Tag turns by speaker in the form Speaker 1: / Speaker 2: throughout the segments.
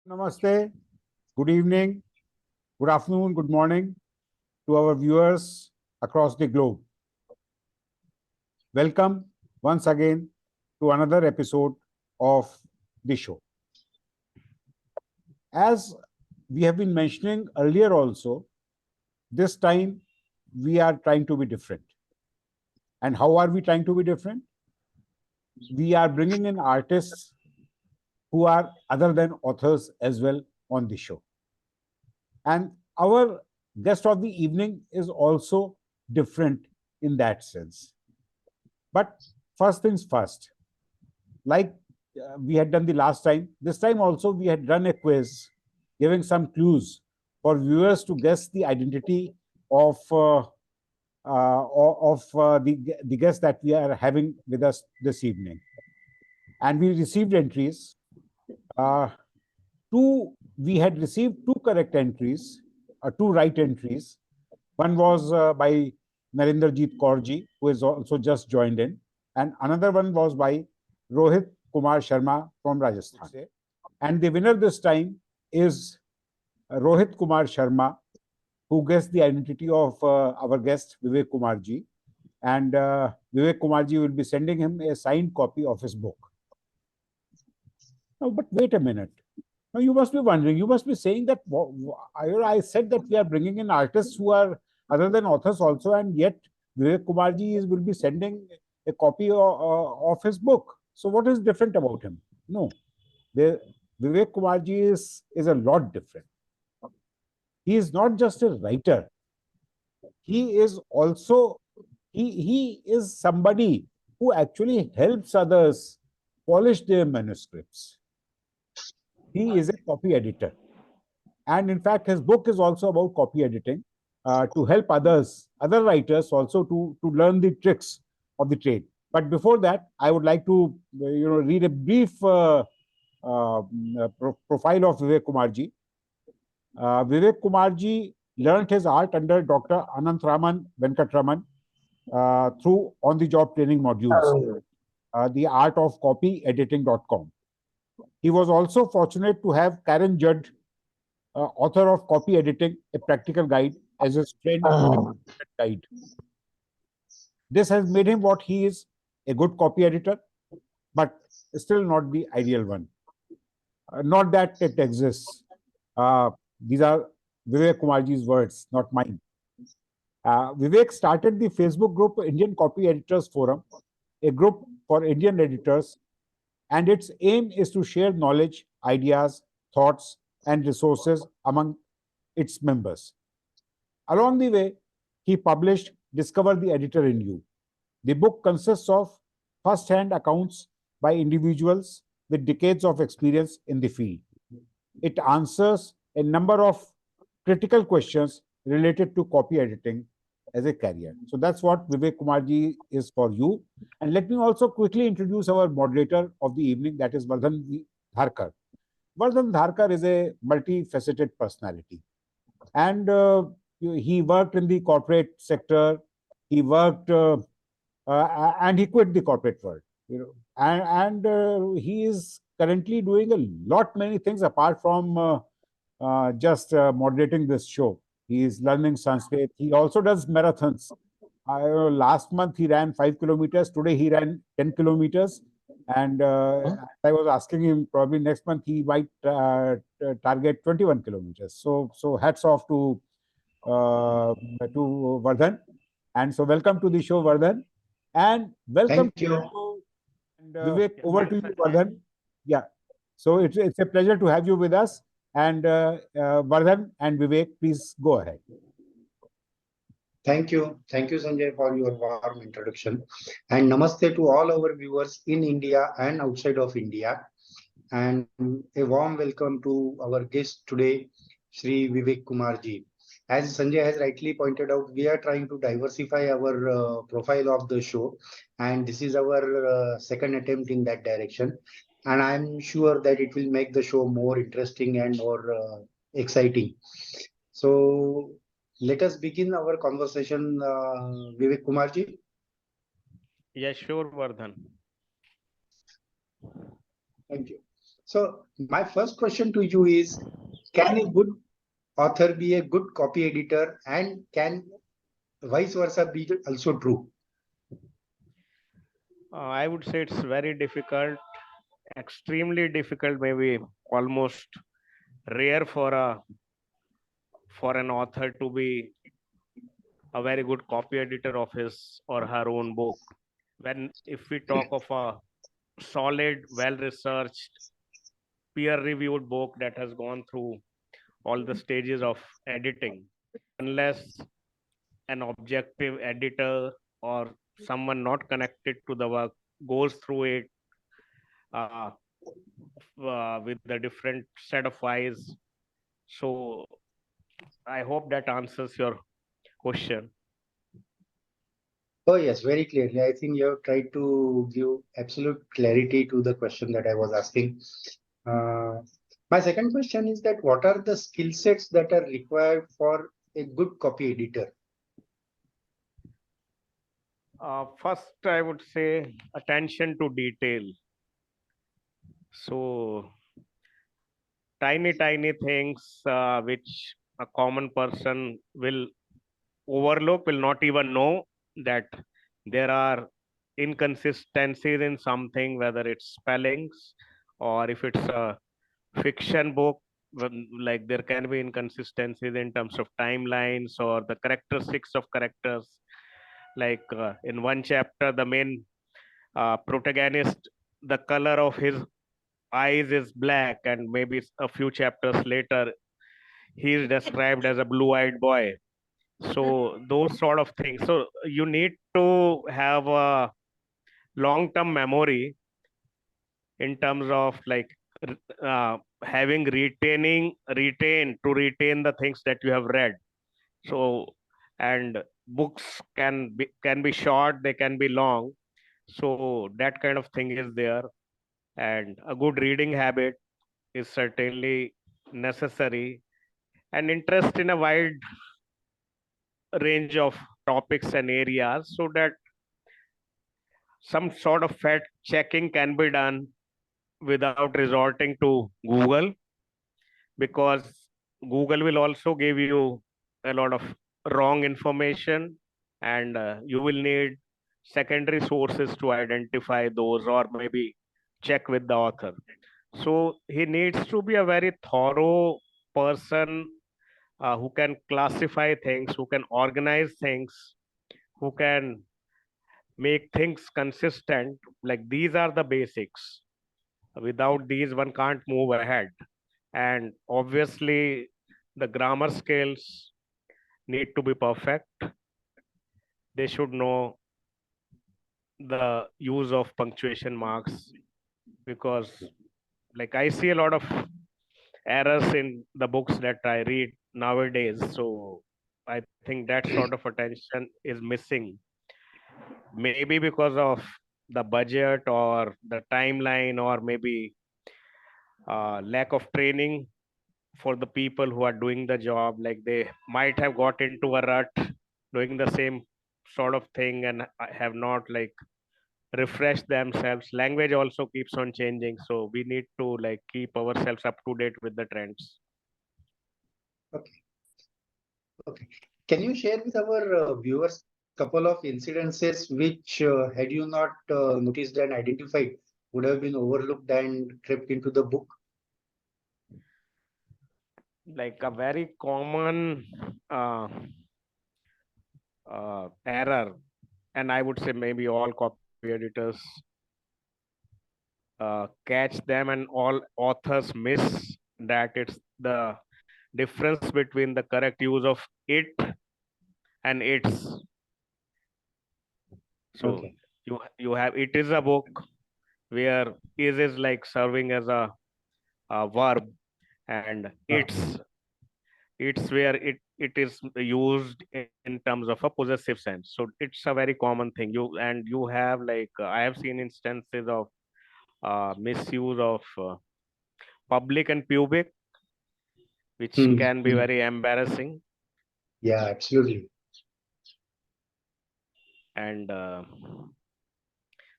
Speaker 1: Namaste, good evening, good afternoon, good morning to our viewers across the globe. Welcome once again to another episode of the show. As we have been mentioning earlier also, this time we are trying to be different. And how are we trying to be different? We are bringing in artists who are other than authors as well on the show. And our guest of the evening is also different in that sense. But first things first, like we had done the last time, this time also we had done a quiz giving some clues for viewers to guess the identity of the guest that we are having with us this evening. And we received entries. We had received two correct entries, two right entries. One was by Narendrajit Kaurji, who is also just joined in, and another one was by Rohit Kumar Sharma from Rajasthan. And the winner this time is Rohit Kumar Sharma, who guessed the identity of our guest Vivek Kumarji. And Vivek Kumarji will be sending him a signed copy of his book. Now, but wait a minute. Now, you must be wondering, you must be saying that I said that we are bringing in artists who are other than authors also, and yet Vivek Kumarji will be sending a copy of his book. So, what is different about him? No, Vivek Kumarji is a lot different. He is not just a writer. He is also he is somebody who actually helps others polish their manuscripts. He is a copy editor. And in fact, his book is also about copy editing to help other writers also to learn the tricks of the trade. But before that, I would like to read a brief profile of Vivek Kumarji. Vivek Kumarji learned his art under Dr Anantharaman Venkataraman through on-the-job training modules, the art of copyediting.com. He was also fortunate to have Karen Judd, author of Copy Editing, a Practical Guide, as his friend and guide. This has made him what he is, a good copy editor, but still not the ideal one. Not that it exists. These are Vivek Kumarji's words, not mine. Vivek started the Facebook group Indian Copy Editors Forum, a group for Indian editors, and its aim is to share knowledge, ideas, thoughts, and resources among its members. Along the way, he published Discover the Editor in You. The book consists of first-hand accounts by individuals with decades of experience in the field. It answers a number of critical questions related to copy editing as a career. So that's what Vivek Kumarji is for you. And let me also quickly introduce our moderator of the evening, that is Vardhan Dharkar. Vardhan Dharkar is a multifaceted personality. And he worked in the corporate sector. He worked and he quit the corporate world. And he is currently doing many things apart from just moderating this show. He is learning Sanskrit. He also does marathons. Last month he ran 5 kilometers. Today he ran 10 kilometers. And I was asking him, probably next month he might target 21 kilometers. So hats off to Vardhan. And so welcome to the show, Vardhan. And welcome
Speaker 2: Thank you.
Speaker 1: and Vivek, over to you, Vardhan. Yeah. So it's a pleasure to have you with us. And Vardhan and Vivek, please go ahead.
Speaker 2: Thank you. Thank you, Sanjay, for your warm introduction. And namaste to all our viewers in India and outside of India. And a warm welcome to our guest today, Shri Vivek Kumarji. As Sanjay has rightly pointed out, we are trying to diversify our profile of the show. And this is our second attempt in that direction. And I'm sure that it will make the show more interesting and more exciting. So let us begin our conversation, Vivek Kumarji.
Speaker 3: Yeah, sure, Vardhan.
Speaker 2: Thank you. So my first question to you is, can a good author be a good copy editor, and can vice versa be also true?
Speaker 3: I would say it's very difficult, extremely difficult, maybe almost rare for an author to be a very good copy editor of his or her own book. When if we talk of a solid, well-researched, peer-reviewed book that has gone through all the stages of editing, unless an objective editor or someone not connected to the work goes through it uh, with a different set of eyes. So I hope that answers your question.
Speaker 2: Oh, yes, very clearly. I think you have tried to give absolute clarity to the question that I was asking. Uh, my second question is that what are the skill sets that are required for a good copy editor?
Speaker 3: First, I would say attention to detail. So tiny things which a common person will overlook, will not even know that there are inconsistencies in something, whether it's spellings or if it's a fiction book, like there can be inconsistencies in terms of timelines or the characteristics of characters. Like in one chapter, the main protagonist, the color of his eyes is black, and maybe a few chapters later, he is described as a blue-eyed boy. So those sort of things. So you need to have a long-term memory in terms of like having retain to retain the things that you have read. So and books can be short, they can be long. So that kind of thing is there, and a good reading habit is certainly necessary, and interest in a wide range of topics and areas, so that some sort of fact checking can be done without resorting to Google, because Google will also give you a lot of wrong information, and you will need secondary sources to identify those, or maybe check with the author. So he needs to be a very thorough person, who can classify things, who can organize things, who can make things consistent. Like these are the basics. Without these, one can't move ahead. And obviously, the grammar skills need to be perfect. They should know the use of punctuation marks, because, like, I see a lot of errors in the books that I read nowadays. So I think that sort of attention is missing, maybe because of the budget or the timeline, or maybe lack of training for the people who are doing the job. Like they might have got into a rut doing the same sort of thing, and have not like refreshed themselves. Language also keeps on changing, so we need to like keep ourselves up to date with the trends.
Speaker 2: Okay. Okay. Can you share with our viewers couple of incidences which, had you not noticed and identified, would have been overlooked and crept into the book?
Speaker 3: Like a very common error, and I would say maybe all copy editors catch them, and all authors miss that it's the difference between the correct use of it and its. So
Speaker 2: Okay.
Speaker 3: you have it is a book where is like serving as a verb, and it's where it is used in terms of a possessive sense. So it's a very common thing. You have like I have seen instances of misuse of public and pubic, which
Speaker 2: Hmm.
Speaker 3: can be
Speaker 2: Hmm.
Speaker 3: very embarrassing.
Speaker 2: Yeah, absolutely.
Speaker 3: And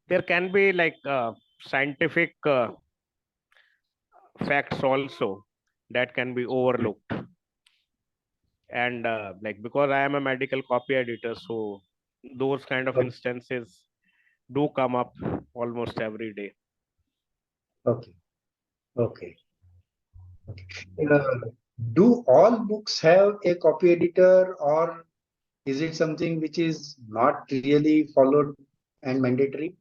Speaker 3: there can be like scientific facts also that can be overlooked. And like, because I am a medical copy editor, so those kind of instances do come up almost every day.
Speaker 2: Okay. Okay. Okay. Do all books have a copy editor, or is it something which is not really followed and mandatory?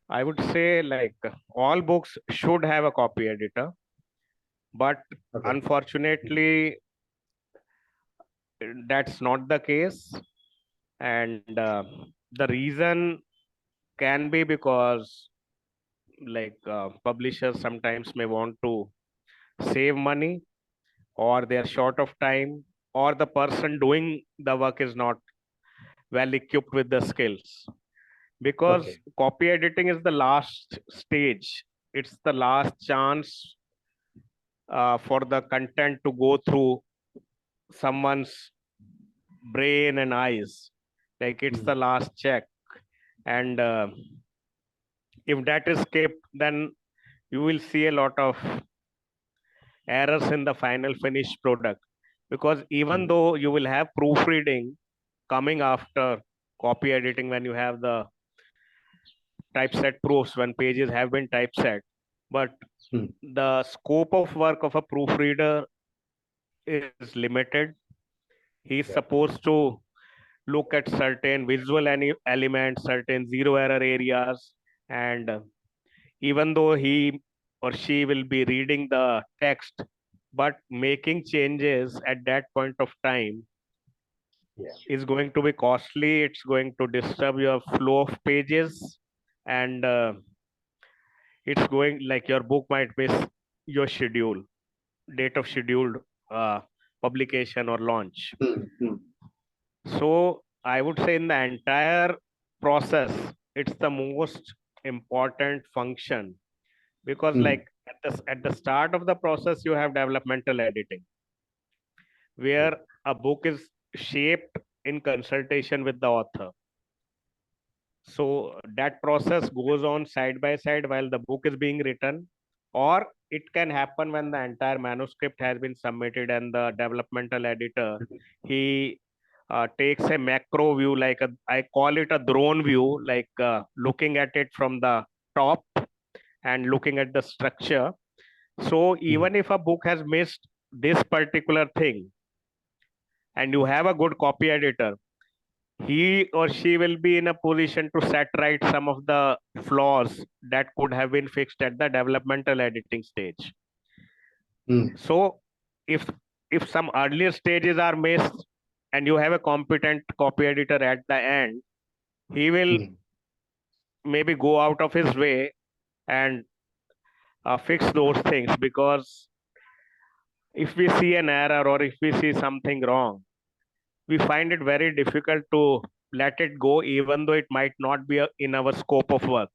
Speaker 3: I would say like all books should have a copy editor, but
Speaker 2: Okay.
Speaker 3: unfortunately that's not the case. And the reason can be because like publishers sometimes may want to save money, or they are short of time, or the person doing the work is not well equipped with the skills. Because
Speaker 2: Okay.
Speaker 3: copy editing is the last stage, it's the last chance for the content to go through someone's brain and eyes. Like, it's the last check. And if that is skipped, then you will see a lot of errors in the final finished product. Because even though you will have proofreading coming after copy editing, when you have the typeset proofs, when pages have been typeset, but
Speaker 2: Hmm.
Speaker 3: the scope of work of a proofreader is limited. He's
Speaker 2: Yeah.
Speaker 3: supposed to look at certain visual elements, certain zero error areas, and even though he or she will be reading the text, but making changes at that point of time
Speaker 2: Yeah.
Speaker 3: is going to be costly. It's going to disturb your flow of pages, and it's going, like, your book might miss your schedule, date of scheduled uh, publication or launch.
Speaker 2: Hmm.
Speaker 3: So I would say in the entire process, it's the most important function. Because
Speaker 2: Hmm.
Speaker 3: like at the start of the process, you have developmental editing, where a book is shaped in consultation with the author. So that process goes on side by side while the book is being written, or it can happen when the entire manuscript has been submitted and the developmental editor, he takes a macro view, like I call it a drone view, like looking at it from the top and looking at the structure. So even if a book has missed this particular thing, and you have a good copy editor, he or she will be in a position to set right some of the flaws that could have been fixed at the developmental editing stage.
Speaker 2: Hmm.
Speaker 3: So if some earlier stages are missed and you have a competent copy editor at the end, he will
Speaker 2: Hmm.
Speaker 3: maybe go out of his way and fix those things. Because if we see an error or if we see something wrong, we find it very difficult to let it go, even though it might not be in our scope of work.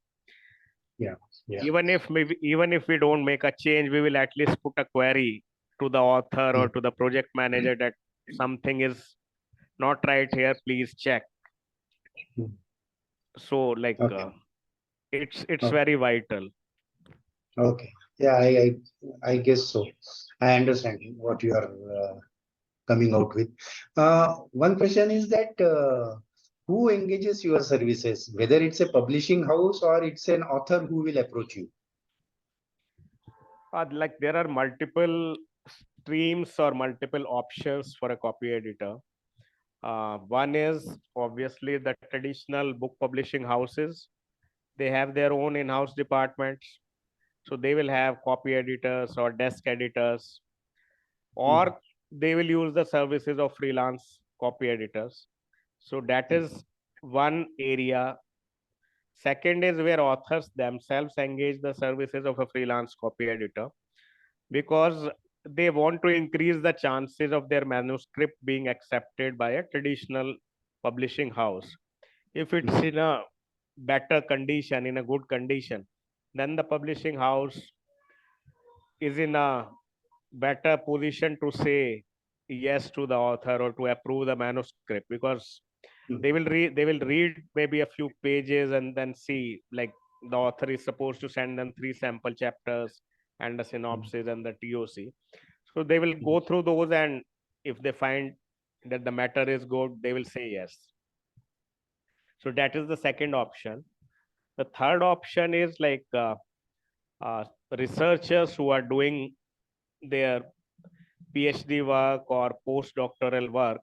Speaker 2: Yeah. Yeah.
Speaker 3: Even if we don't make a change, we will at least put a query to the author
Speaker 2: Hmm.
Speaker 3: or to the project manager that something is not right here, please check.
Speaker 2: Hmm.
Speaker 3: So like
Speaker 2: Okay.
Speaker 3: it's
Speaker 2: Okay.
Speaker 3: very vital.
Speaker 2: Okay. Yeah, I guess so. I understand what you are coming out with. One question is that who engages your services, whether it's a publishing house or it's an author who will approach you?
Speaker 3: Like, there are multiple streams or multiple options for a copy editor. One is obviously the traditional book publishing houses. They have their own in-house departments, so they will have copy editors or desk editors,
Speaker 2: Hmm.
Speaker 3: or they will use the services of freelance copy editors. So that is one area. Second is where authors themselves engage the services of a freelance copy editor, because they want to increase the chances of their manuscript being accepted by a traditional publishing house. If it's
Speaker 2: Hmm.
Speaker 3: in a better condition, in a good condition, then the publishing house is in a better position to say yes to the author or to approve the manuscript. Because
Speaker 2: Hmm.
Speaker 3: they will read maybe a few pages and then see, like, the author is supposed to send them 3 sample chapters and a synopsis and the TOC. So they will go through those, and if they find that the matter is good, they will say yes. So that is the second option. The third option is like uh, researchers who are doing their PhD work or postdoctoral work.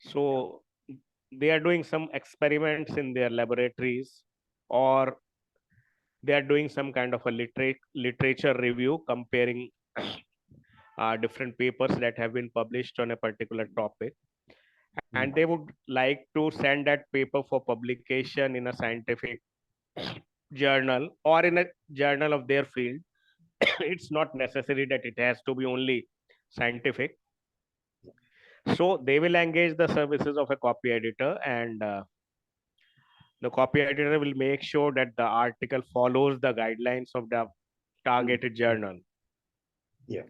Speaker 3: So they are doing some experiments in their laboratories, or they are doing some kind of a literature review comparing different papers that have been published on a particular topic, and they would like to send that paper for publication in a scientific journal or in a journal of their field. It's not necessary that it has to be only scientific. So they will engage the services of a copy editor, and the copy editor will make sure that the article follows the guidelines of the targeted journal.
Speaker 2: Yeah.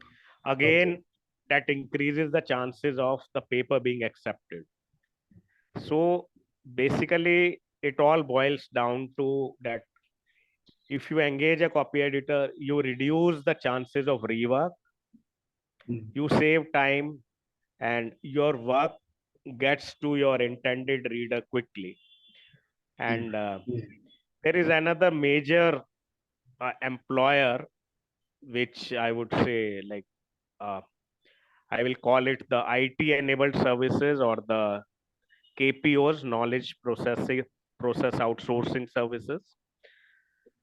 Speaker 3: Again,
Speaker 2: Okay.
Speaker 3: that increases the chances of the paper being accepted. So basically, it all boils down to that if you engage a copy editor, you reduce the chances of rework, you save time, and your work gets to your intended reader quickly. And there is another major employer, which I would say, like, uh, I will call it the IT enabled services, or the KPOs, knowledge process outsourcing services.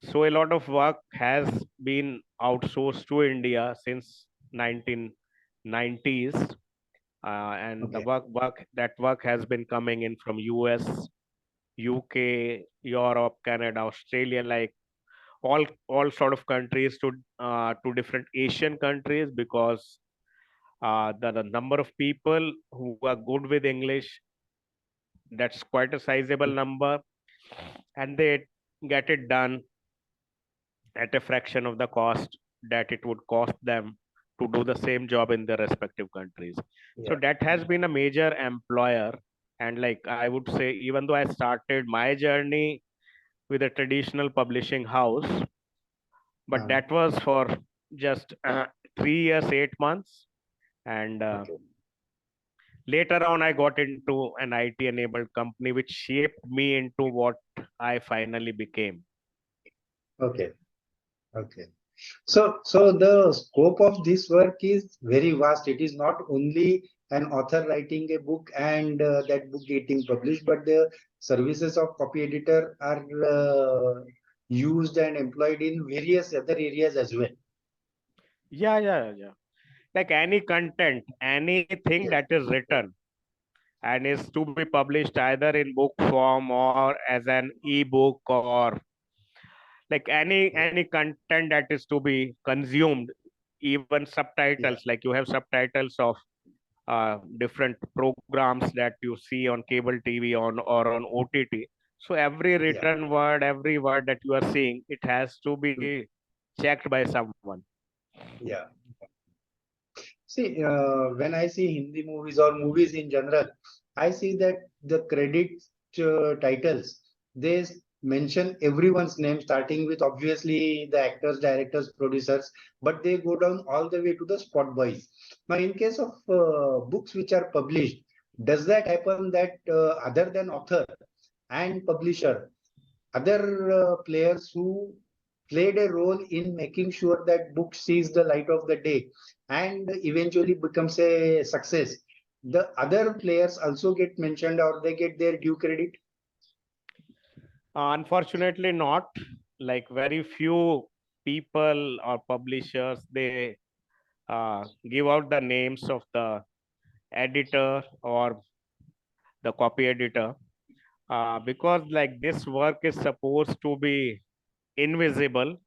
Speaker 3: So a lot of work has been outsourced to India since 1990s, and the
Speaker 2: Okay.
Speaker 3: work has been coming in from US, UK, Europe, Canada, Australia, like all sort of countries, to different Asian countries, because the number of people who are good with English, that's quite a sizable number, and they get it done at a fraction of the cost that it would cost them to do the same job in their respective countries. So
Speaker 2: Yeah.
Speaker 3: that has been a major employer. And like I would say, even though I started my journey with a traditional publishing house, but
Speaker 2: Uh,
Speaker 3: that was for just 3 years, 8 months. And
Speaker 2: okay.
Speaker 3: later on, I got into an IT enabled company, which shaped me into what I finally became.
Speaker 2: Okay. Okay. So the scope of this work is very vast. It is not only an author writing a book and that book getting published, but the services of copy editor are used and employed in various other areas as well.
Speaker 3: Yeah. Like any content, anything
Speaker 2: Yeah.
Speaker 3: that is written and is to be published either in book form or as an ebook, or like any content that is to be consumed, even
Speaker 2: Yeah.
Speaker 3: subtitles, like you have subtitles of different programs that you see on cable TV on or on OTT. So every
Speaker 2: Yeah.
Speaker 3: written word, every word that you are seeing, it has to
Speaker 2: Mm.
Speaker 3: be checked by someone.
Speaker 2: Yeah. See, when I see Hindi movies or movies in general, I see that the credit titles, they mention everyone's name, starting with obviously the actors, directors, producers, but they go down all the way to the spot boys. Now, in case of books which are published, does that happen that other than author and publisher, other players who played a role in making sure that book sees the light of the day and eventually becomes a success, the other players also get mentioned or they get their due credit?
Speaker 3: Unfortunately, not. Like very few people or publishers, they give out the names of the editor or the copy editor, because like this work is supposed to be invisible.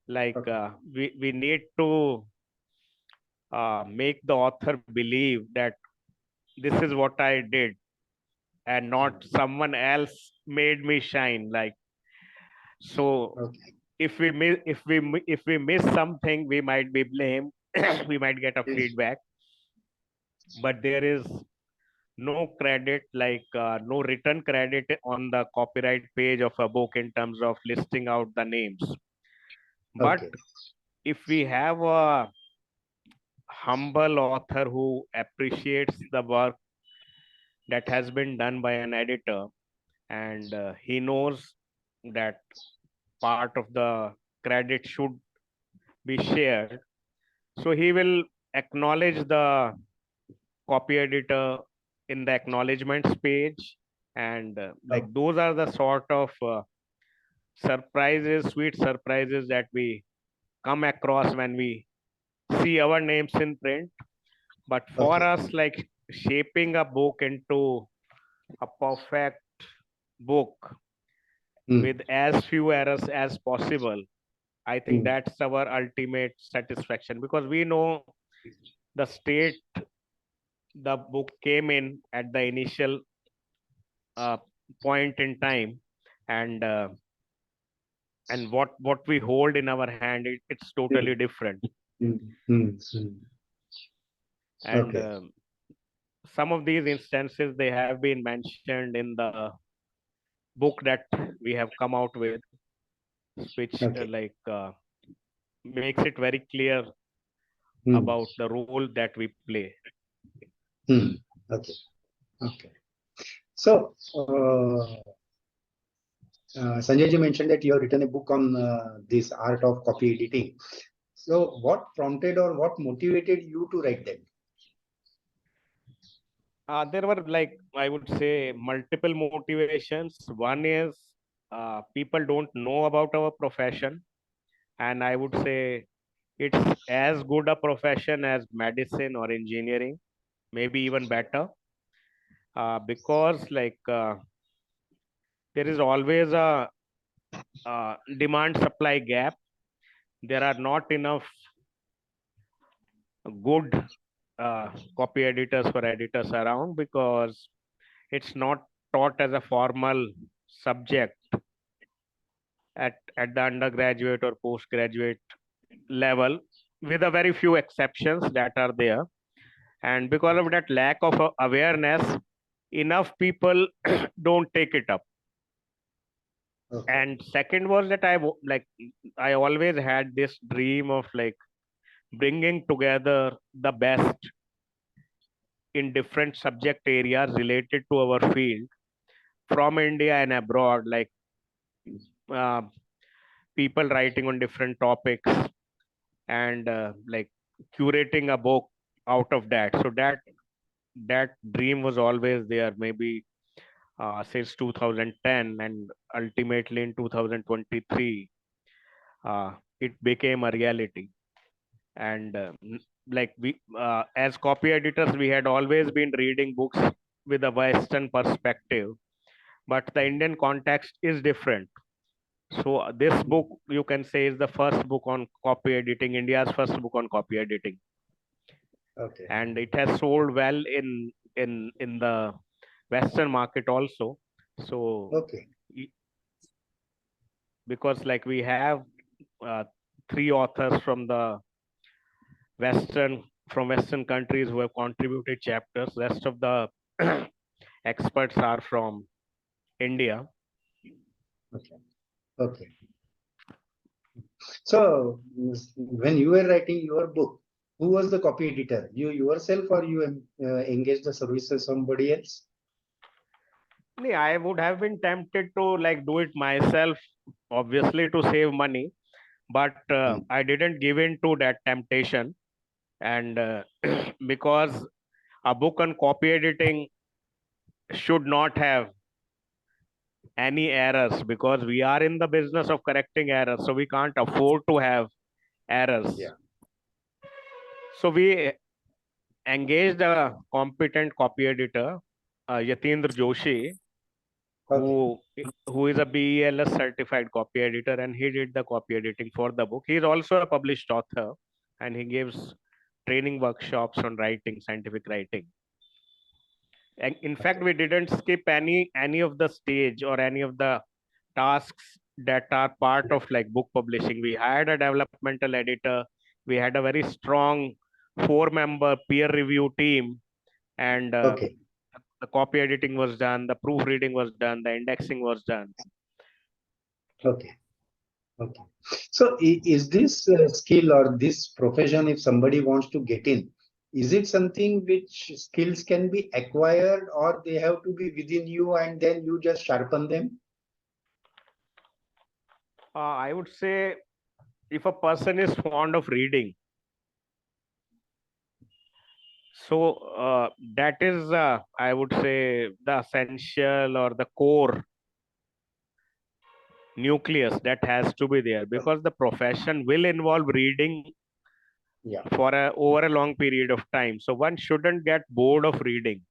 Speaker 3: Like
Speaker 2: Okay.
Speaker 3: we need to make the author believe that this is what I did and not someone else made me shine. Like, so
Speaker 2: Okay.
Speaker 3: if we miss something, we might be blamed. We might get a feedback, but there is no credit, like no written credit on the copyright page of a book in terms of listing out the names. But
Speaker 2: Okay.
Speaker 3: if we have a humble author who appreciates the work that has been done by an editor, and he knows that part of the credit should be shared, so he will acknowledge the copy editor in the acknowledgements page. And like
Speaker 2: Oh,
Speaker 3: those are the sort of surprises, sweet surprises that we come across when we see our names in print. But for
Speaker 2: okay.
Speaker 3: us, like shaping a book into a perfect book
Speaker 2: Hmm.
Speaker 3: with as few errors as possible, I think
Speaker 2: Hmm.
Speaker 3: that's our ultimate satisfaction, because we know the state the book came in at the initial uh, point in time, and what we hold in our hand, it's totally
Speaker 2: Hmm.
Speaker 3: different.
Speaker 2: Hmm. Hmm. Hmm.
Speaker 3: And
Speaker 2: Okay.
Speaker 3: some of these instances, they have been mentioned in the book that we have come out with, which
Speaker 2: Okay.
Speaker 3: makes it very clear
Speaker 2: Hmm.
Speaker 3: about the role that we play.
Speaker 2: Hmm. Okay. Okay. So, Sanjay ji mentioned that you have written a book on this art of copy editing. So, what prompted or what motivated you to write that?
Speaker 3: There were, like, I would say, multiple motivations. One is people don't know about our profession, and I would say it's as good a profession as medicine or engineering, maybe even better, because there is always a demand supply gap. There are not enough good copy editors for editors around, because it's not taught as a formal subject at the undergraduate or postgraduate level, with a very few exceptions that are there. And because of that lack of awareness, enough people don't take it up.
Speaker 2: Okay.
Speaker 3: And second was that I always had this dream of like bringing together the best in different subject areas related to our field from India and abroad, like uh, people writing on different topics, and like curating a book out of that. So that dream was always there, maybe since 2010, and ultimately in 2023 it became a reality. And like we as copy editors, we had always been reading books with a Western perspective, but the Indian context is different. So this book, you can say, is the first book on copy editing, India's first book on copy editing,
Speaker 2: Okay.
Speaker 3: and it has sold well in the Western market also. So
Speaker 2: Okay.
Speaker 3: because like we have uh, three authors from Western countries who have contributed chapters. Rest of the experts are from India.
Speaker 2: Okay. Okay. So, when you were writing your book, who was the copy editor? You yourself, or you engaged the services somebody else?
Speaker 3: I would have been tempted to like do it myself, obviously to save money, but
Speaker 2: Hmm.
Speaker 3: I didn't give in to that temptation. And because a book on copy editing should not have any errors, because we are in the business of correcting errors, so we can't afford to have errors.
Speaker 2: Yeah.
Speaker 3: So we engaged a competent copy editor, Yatindra Joshi,
Speaker 2: Okay.
Speaker 3: who who is a BELS certified copy editor, and he did the copy editing for the book. He is also a published author, and he gives training workshops on writing, scientific writing. And in fact,
Speaker 2: Okay.
Speaker 3: we didn't skip any of the stage or any of the tasks that are part of like book publishing. We had a developmental editor. We had a very strong 4-member peer review team, and
Speaker 2: Okay.
Speaker 3: the copy editing was done, the proofreading was done, the indexing was done.
Speaker 2: Okay. Okay. So is this skill or this profession, if somebody wants to get in, is it something which skills can be acquired, or they have to be within you and then you just sharpen them?
Speaker 3: I would say if a person is fond of reading, so that is, I would say, the essential or the core nucleus that has to be there, because the profession will involve reading
Speaker 2: Yeah.
Speaker 3: for over a long period of time. So one shouldn't get bored of reading,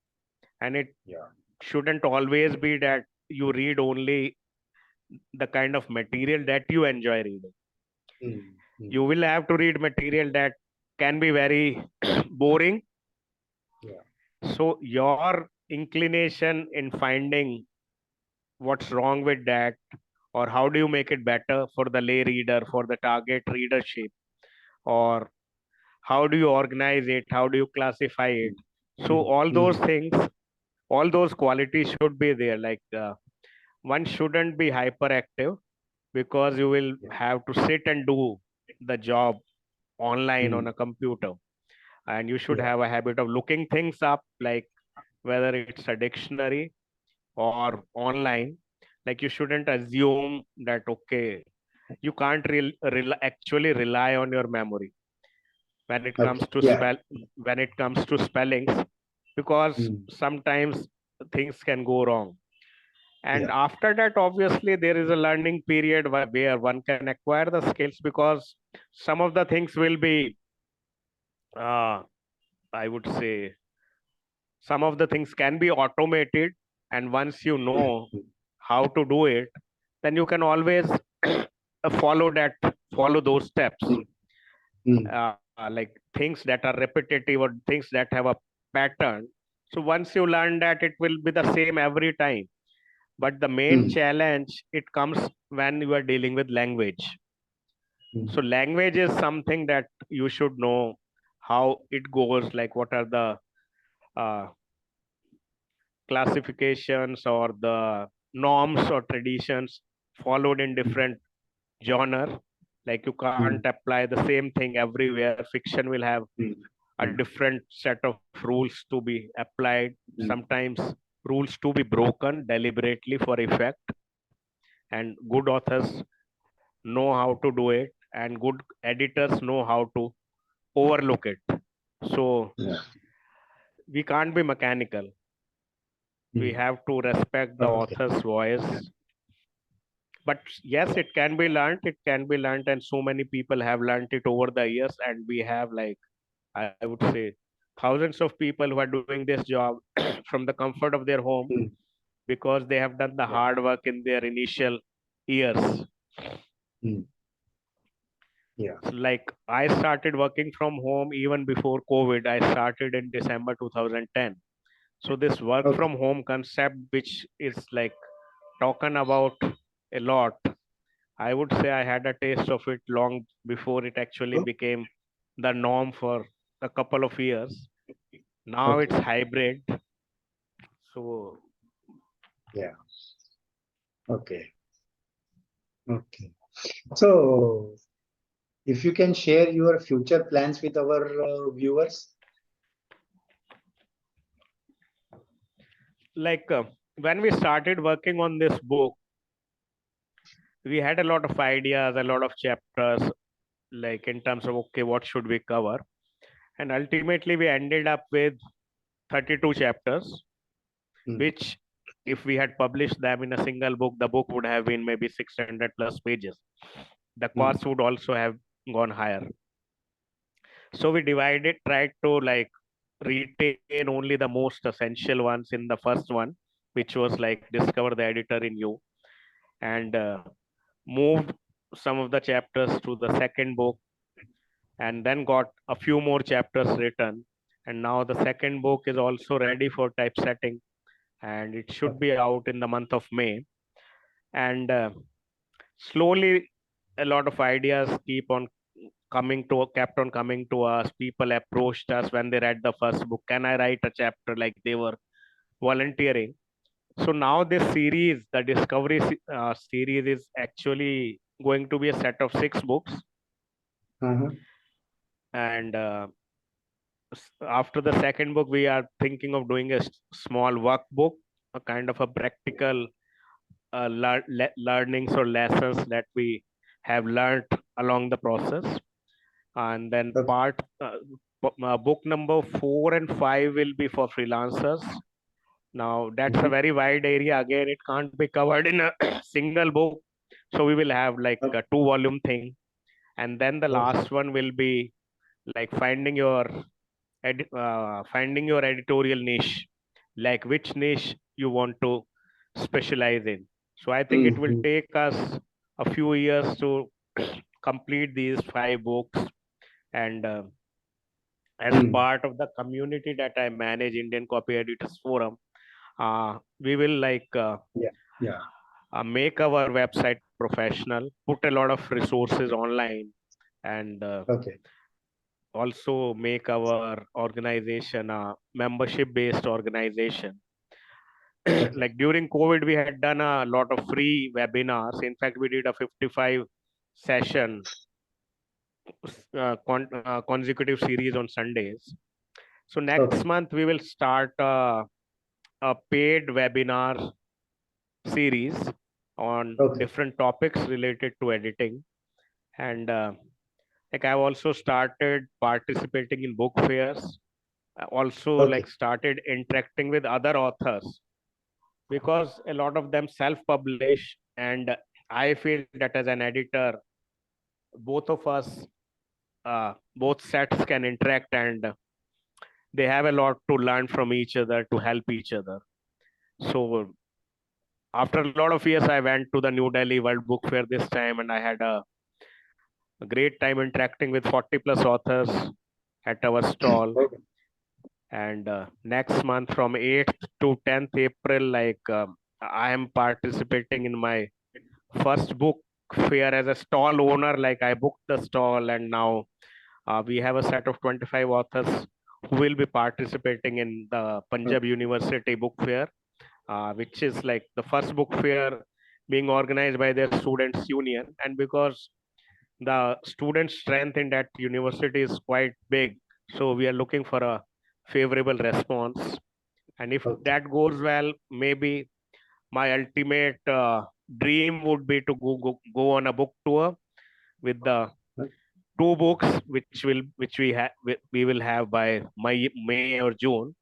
Speaker 3: and it
Speaker 2: Yeah.
Speaker 3: shouldn't always be that you read only the kind of material that you enjoy reading.
Speaker 2: Mm, mm,
Speaker 3: You will have to read material that can be very boring.
Speaker 2: yeah.
Speaker 3: So your inclination in finding what's wrong with that, or how do you make it better for the lay reader, for the target readership, or how do you organize it, how do you classify it? So
Speaker 2: Mm,
Speaker 3: all those
Speaker 2: mm,
Speaker 3: things, all those qualities should be there. Like one shouldn't be hyperactive, because you will
Speaker 2: yeah.
Speaker 3: have to sit and do the job online on
Speaker 2: Mm,
Speaker 3: a computer, and you should
Speaker 2: yeah.
Speaker 3: have a habit of looking things up, like whether it's a dictionary or online. Like you shouldn't assume that, okay, you can't actually rely on your memory when it comes
Speaker 2: Okay.
Speaker 3: to
Speaker 2: Yeah.
Speaker 3: spellings, because
Speaker 2: Mm,
Speaker 3: sometimes things can go wrong. And
Speaker 2: yeah.
Speaker 3: after that, obviously, there is a learning period where one can acquire the skills, because some of the things will be, uh, I would say, some of the things can be automated. And once you
Speaker 2: Mm,
Speaker 3: know how to do it, then you can always follow that, follow those steps.
Speaker 2: mm, mm,
Speaker 3: Like things that are repetitive or things that have a pattern. So once you learn that, it will be the same every time. But the main
Speaker 2: mm,
Speaker 3: challenge, it comes when you are dealing with language.
Speaker 2: mm,
Speaker 3: So language is something that you should know how it goes, like what are the uh, classifications or the norms or traditions followed in
Speaker 2: mm,
Speaker 3: different genre. Like you can't
Speaker 2: mm,
Speaker 3: apply the same thing everywhere. Fiction will have
Speaker 2: mm,
Speaker 3: a
Speaker 2: mm,
Speaker 3: different set of rules to be applied,
Speaker 2: mm,
Speaker 3: sometimes rules to be broken deliberately for effect. And good authors know how to do it, and good editors know how to overlook it. So
Speaker 2: yeah.
Speaker 3: we can't be mechanical. We
Speaker 2: Mm,
Speaker 3: have to respect the
Speaker 2: okay.
Speaker 3: author's voice. But yes,
Speaker 2: Yeah.
Speaker 3: it can be learned. It can be learned, and so many people have learned it over the years. And we have, like, I would say, thousands of people who are doing this job from the comfort of their home,
Speaker 2: Mm,
Speaker 3: because they have done the
Speaker 2: yeah.
Speaker 3: hard work in their initial years.
Speaker 2: Mm, yeah.
Speaker 3: So, like, I started working from home even before COVID. I started in December 2010. So this work
Speaker 2: Okay.
Speaker 3: from home concept, which is like talking about a lot, I would say I had a taste of it long before it actually
Speaker 2: Oh,
Speaker 3: became the norm for a couple of years. Now it's
Speaker 2: okay.
Speaker 3: hybrid. So
Speaker 2: Yeah. Okay. Okay. So, if you can share your future plans with our viewers.
Speaker 3: like when we started working on this book, we had a lot of ideas, a lot of chapters, like in terms of, okay, what should we cover? And ultimately we ended up with 32 chapters,
Speaker 2: Mm,
Speaker 3: which, if we had published them in a single book, the book would have been maybe 600 plus pages. The
Speaker 2: mm,
Speaker 3: cost would also have gone higher. So we divided, tried to like retain only the most essential ones in the first one, which was like discover the editor in you, and moved some of the chapters to the second book, and then got a few more chapters written. And now the second book is also ready for typesetting, and it should
Speaker 2: okay.
Speaker 3: be out in the month of May. And slowly, a lot of ideas kept on coming to us. People approached us when they read the first book. Can I write a chapter? Like they were volunteering. So now this series, the Discovery series, is actually going to be a set of 6 books. And after the second book, we are thinking of doing a small workbook, a kind of a practical learnings or lessons that we have learned along the process. And then book number 4 and 5 will be for freelancers. Now that's a very wide area. Again, it can't be covered in a single book. So we will have like a 2-volume thing. And then the last one will be like finding your editorial niche, like which niche you want to specialize in. So I think it will take us a few years to complete these 5 books. And as part of the community that I manage, Indian Copy Editors Forum, we will like make our website professional, put a lot of resources online, and also make our organization a membership based organization. Like during COVID, we had done a lot of free webinars. In fact, we did a 55 session consecutive series on Sundays. So next month we will start a paid webinar series on different topics related to editing. And like I've also started participating in book fairs. I also like started interacting with other authors, because a lot of them self-publish, and I feel that as an editor, both of us, both sets can interact, and they have a lot to learn from each other to help each other. So after a lot of years, I went to the New Delhi World Book Fair this time, and I had a great time interacting with 40 plus authors at our stall. And next month from 8th to 10th April, like I am participating in my first book fair as a stall owner. Like I booked the stall, and now we have a set of 25 authors who will be participating in the Punjab University Book Fair, which is like the first book fair being organized by their students union. And because the student strength in that university is quite big, so we are looking for a favorable response. And if that goes well, maybe my ultimate dream would be to go on a book tour with the 2 books which we will have by May or June.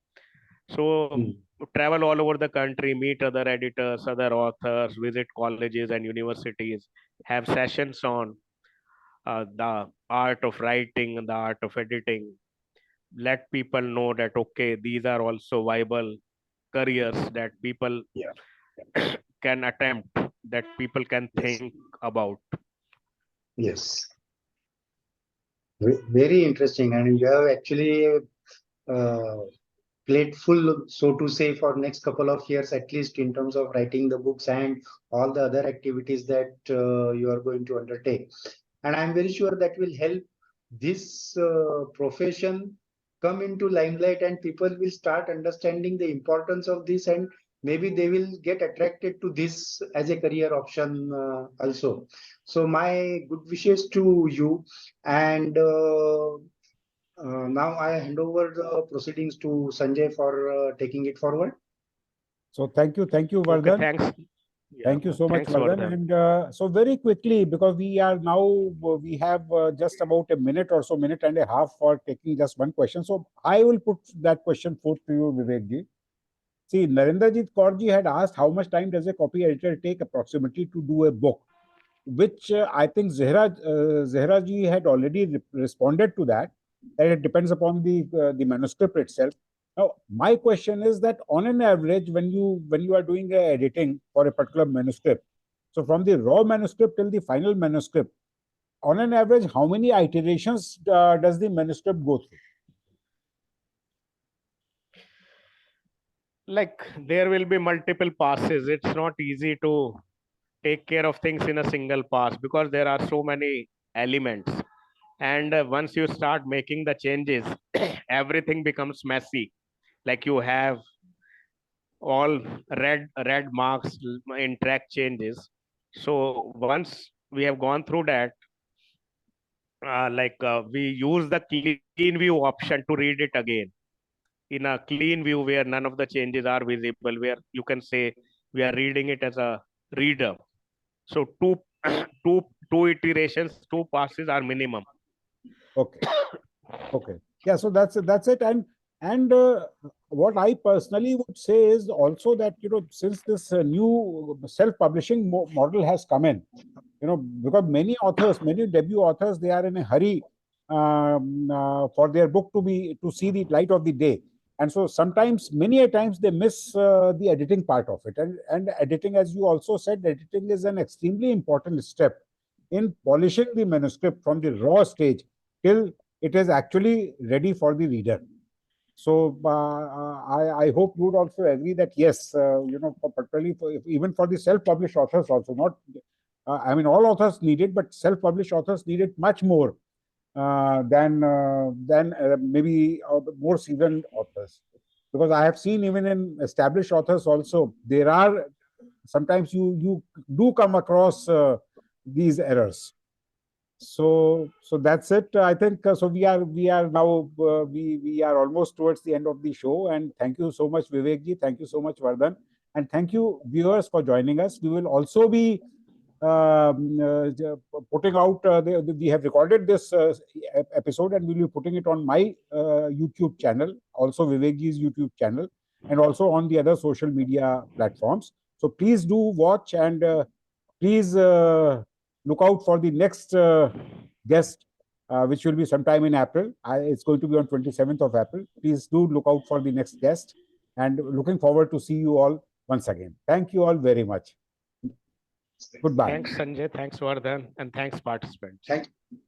Speaker 3: So travel all over the country, meet other editors, other authors, visit colleges and universities, have sessions on the art of writing and the art of editing. Let people know that okay, these are also viable careers that people can attempt, that people can think about.
Speaker 2: Yes. Very interesting. And you have actually played full, so to say, for next couple of years, at least in terms of writing the books and all the other activities that you are going to undertake. And I'm very sure that will help this profession come into limelight, and people will start understanding the importance of this, and maybe they will get attracted to this as a career option also. So my good wishes to you. And now I hand over the proceedings to Sanjay for taking it forward.
Speaker 1: So thank you, Vardhan.
Speaker 3: Okay, thanks.
Speaker 1: Thank you so much,
Speaker 3: Thanks,
Speaker 1: Vardhan. And so very quickly, because we are now, we have just about a minute or so, minute and a half for taking just one question. So I will put that question forth to you, Vivek ji. See, Narendrajit Kaur ji had asked how much time does a copy editor take approximately to do a book, which I think Zehra ji had already responded to that it depends upon the manuscript itself. Now, my question is that on an average, when you are doing editing for a particular manuscript, so from the raw manuscript till the final manuscript, on an average, how many iterations does the manuscript go through?
Speaker 3: Like there will be multiple passes. It's not easy to take care of things in a single pass because there are so many elements. And once you start making the changes, everything becomes messy. Like you have all red marks in track changes. So once we have gone through that, we use the clean view option to read it again in a clean view where none of the changes are visible, where you can say we are reading it as a reader. So two two iterations, two passes are minimum.
Speaker 1: Okay. Okay. Yeah. So that's it. And what I personally would say is also that, since this new self-publishing model has come in, because many authors, many debut authors, they are in a hurry for their book to see the light of the day. And so sometimes, many a times, they miss the editing part of it. And editing, as you also said, editing is an extremely important step in polishing the manuscript from the raw stage till it is actually ready for the reader. So I hope you would also agree that yes, particularly even for the self-published authors also, not I mean all authors need it, but self-published authors need it much more than maybe more seasoned authors, because I have seen even in established authors also there are sometimes you do come across these errors. So that's it. I think so. We are now we are almost towards the end of the show. And thank you so much, Vivek ji. Thank you so much, Vardhan. And thank you, viewers, for joining us. We will also be putting out. We have recorded this episode, and we'll be putting it on my YouTube channel, also Vivek ji's YouTube channel, and also on the other social media platforms. So please do watch, and please look out for the next guest, which will be sometime in April. It's going to be on 27th of April. Please do look out for the next guest, and looking forward to see you all once again. Thank you all very much. Goodbye.
Speaker 3: Thanks, Sanjay. Thanks, Vardhan. And thanks, participants.
Speaker 2: Thank you.